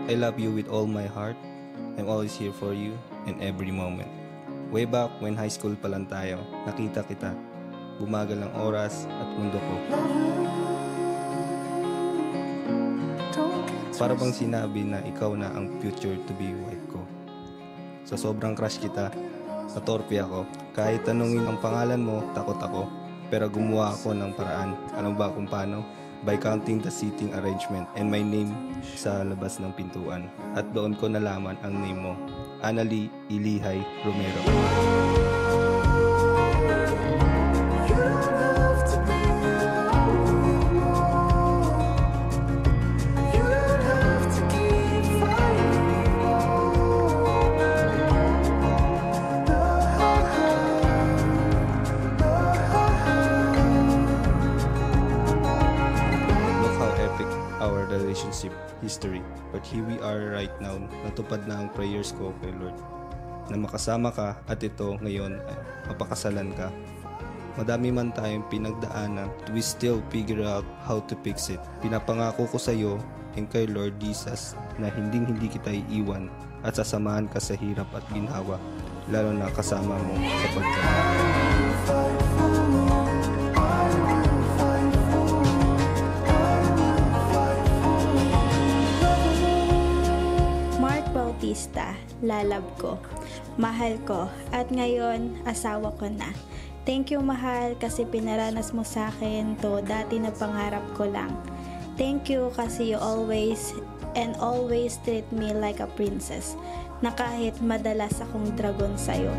I love you with all my heart. I'm always here for you in every moment. Way back when high school pa lang tayo, nakita kita. Bumagal ang oras at mundo ko. Para bang sinabi na ikaw na ang future to be wife ko. Sa sobrang crush kita, natorpe ako. Kahit tanungin ang pangalan mo, takot ako. Pero gumawa ako ng paraan. Alam ba kung paano? By counting the seating arrangement and my name sa labas ng pintuan. At doon ko nalaman ang name mo, Annalie Ilihay Romero. Our relationship history, but here we are right now. Natupad na ang prayers ko kay Lord na makasama ka, at ito ngayon mapakasalan ka. Madami man tayong pinagdaanan, we still figure out how to fix it. Pinapangako ko sa iyo and kay Lord Jesus na hindi kita iiwan at sasamahan ka sa hirap at ginhawa, lalo na kasama mo sa pagkakas. Lalab ko, mahal ko, at ngayon asawa ko na. Thank you, mahal, kasi pinaranas mo sa akin to dati na pangarap ko lang. Thank you kasi you always treat me like a princess, na kahit madalas akong dragon sa'yo.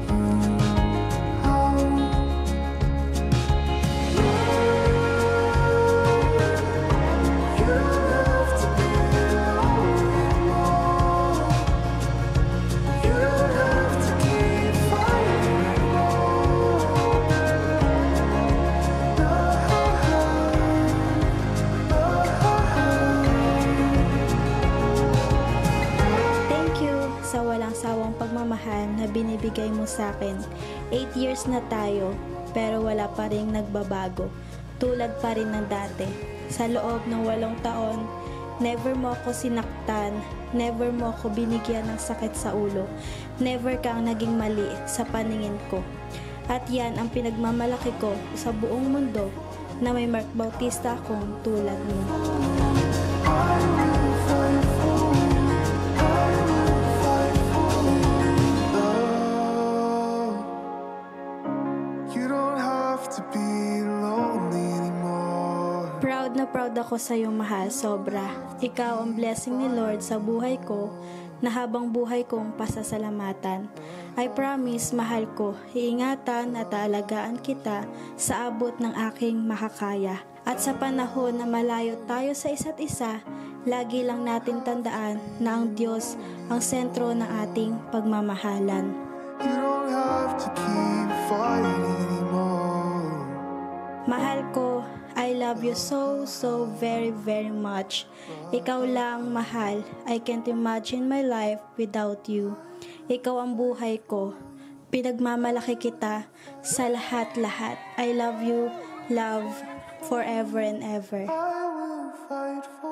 Sa walang sawang pagmamahal na binibigay mo sa akin. 8 years na tayo, pero wala pa ring nagbabago. Tulad pa rin ng dati. Sa loob ng 8 taon, never mo ako sinaktan, never mo ako binigyan ng sakit sa ulo, never kang naging mali sa paningin ko. At yan ang pinagmamalaki ko sa buong mundo, na may Mark Bautista akong tulad mo. Proud ako sa iyo, mahal, sobra. Ikaw ang blessing ni Lord sa buhay ko, na habang buhay kong pasasalamatan. I promise, mahal ko, iingatan at aalagaan kita sa abot ng aking makakaya. At sa panahon na malayo tayo sa isa't isa, lagi lang natin tandaan na ang Diyos ang sentro ng ating pagmamahalan. You don't have to keep fighting anymore. Mahal ko, I love you so very much. Ikaw lang, mahal. I can't imagine my life without you. Ikaw ang buhay ko. Pinagmamalaki kita sa lahat-lahat. I love you, love, forever and ever. I will fight for